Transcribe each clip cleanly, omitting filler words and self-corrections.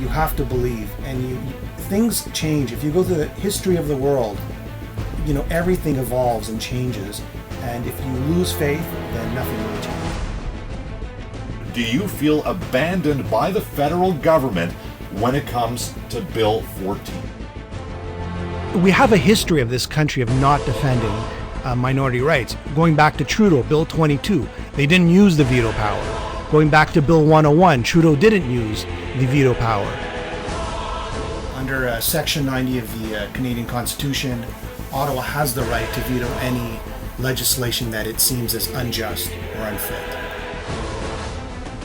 you have to believe, and things change. If you go through the history of the world, everything evolves and changes, and if you lose faith, then nothing will change. Do you feel abandoned by the federal government when it comes to Bill 14? We have a history of this country of not defending minority rights. Going back to Trudeau, Bill 22, they didn't use the veto power. Going back to Bill 101, Trudeau didn't use the veto power. Under Section 90 of the Canadian Constitution, Ottawa has the right to veto any legislation that it seems is unjust or unfit.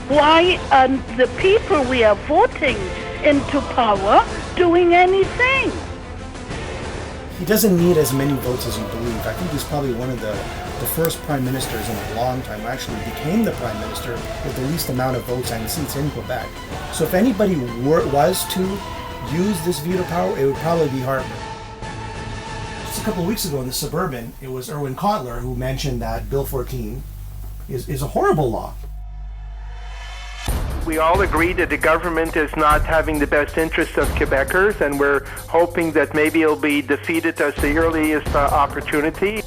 Why are the people we are voting into power doing anything? He doesn't need as many votes as you believe. I think he's probably one of the first prime ministers in a long time who actually became the prime minister with the least amount of votes and seats in Quebec. So if anybody was to use this veto power, it would probably be Harper. Just a couple of weeks ago in the Suburban, it was Erwin Kotler who mentioned that Bill 14 is a horrible law. We all agree that the government is not having the best interests of Quebecers, and we're hoping that maybe it'll be defeated at the earliest opportunity.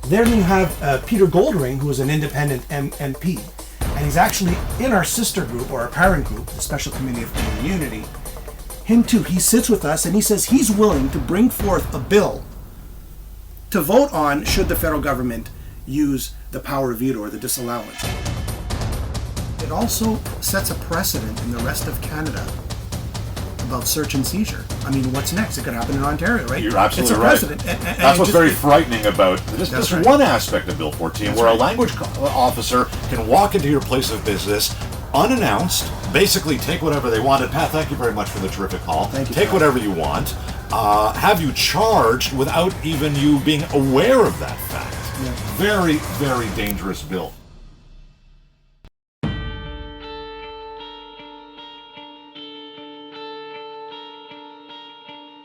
Then you have Peter Goldring, who is an independent MP, and he's actually in our sister group, or our parent group, the Special Committee of Canadian Unity. Him too, he sits with us and he says he's willing to bring forth a bill to vote on should the federal government use the power of veto or the disallowance. It also sets a precedent in the rest of Canada about search and seizure. I mean, what's next? It could happen in Ontario, right? You're absolutely it's a right. precedent. That's what's very frightening about this right. one aspect of Bill 14, That's where right. a language officer can walk into your place of business unannounced, basically take whatever they want. And Pat, thank you very much for the terrific call. Thank you. Take whatever you want, have you charged without even you being aware of that fact. Yeah. Very, very dangerous bill.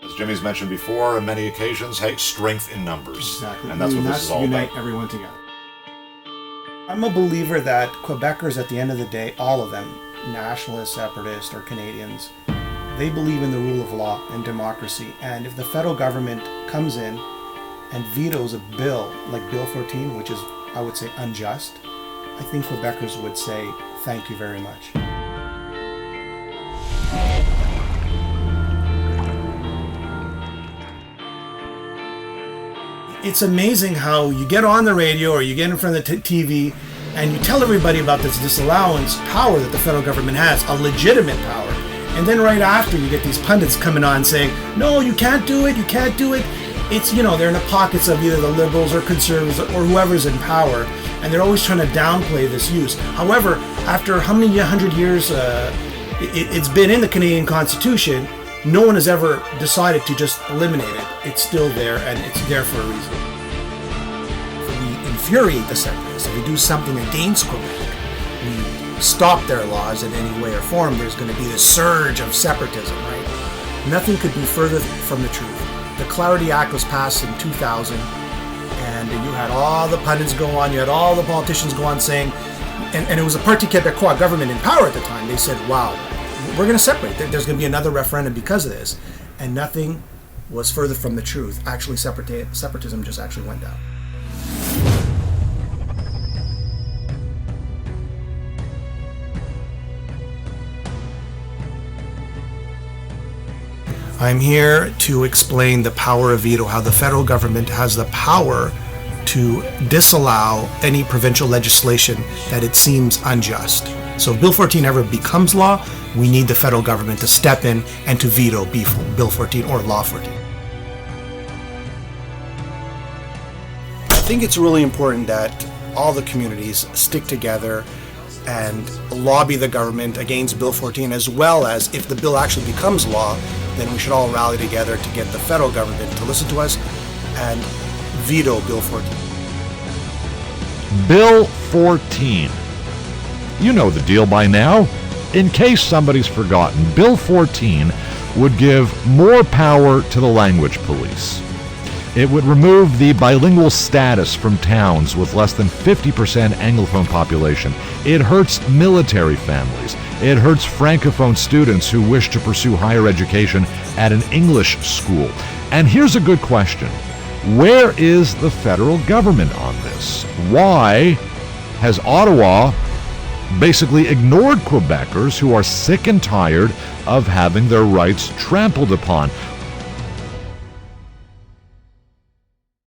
As Jimmy's mentioned before on many occasions, hey, strength in numbers. Exactly. And that's what this is all unite about. everyone together. I'm a believer that Quebecers, at the end of the day, all of them, nationalists, separatists, or Canadians, they believe in the rule of law and democracy. And if the federal government comes in and vetoes a bill like Bill 14, which is, I would say, unjust, I think Quebecers would say, thank you very much. It's amazing how you get on the radio or you get in front of the TV and you tell everybody about this disallowance power that the federal government has, a legitimate power. And then right after you get these pundits coming on saying, no, you can't do it, you can't do it. It's, they're in the pockets of either the Liberals or Conservatives or whoever's in power. And they're always trying to downplay this use. However, after how many 100 years it's been in the Canadian Constitution, no one has ever decided to just eliminate it. It's still there, and it's there for a reason. If we infuriate the separatists, if we do something against Quebec, we stop their laws in any way or form, there's going to be this surge of separatism, right? Nothing could be further from the truth. The Clarity Act was passed in 2000, and you had all the pundits go on, you had all the politicians go on saying, and it was a Parti Québécois government in power at the time, they said, wow, we're going to separate. There's going to be another referendum because of this. And nothing was further from the truth. Actually, separatism just actually went down. I'm here to explain the power of veto, how the federal government has the power to disallow any provincial legislation that it seems unjust. So if Bill 14 ever becomes law, we need the federal government to step in and to veto Bill 14 or Law 14. I think it's really important that all the communities stick together and lobby the government against Bill 14, as well as if the bill actually becomes law, then we should all rally together to get the federal government to listen to us and veto Bill 14. Bill 14. You know the deal by now. In case somebody's forgotten, Bill 14 would give more power to the language police. It would remove the bilingual status from towns with less than 50% Anglophone population. It hurts military families. It hurts Francophone students who wish to pursue higher education at an English school. And here's a good question. Where is the federal government on this? Why has Ottawa basically ignored Quebecers who are sick and tired of having their rights trampled upon?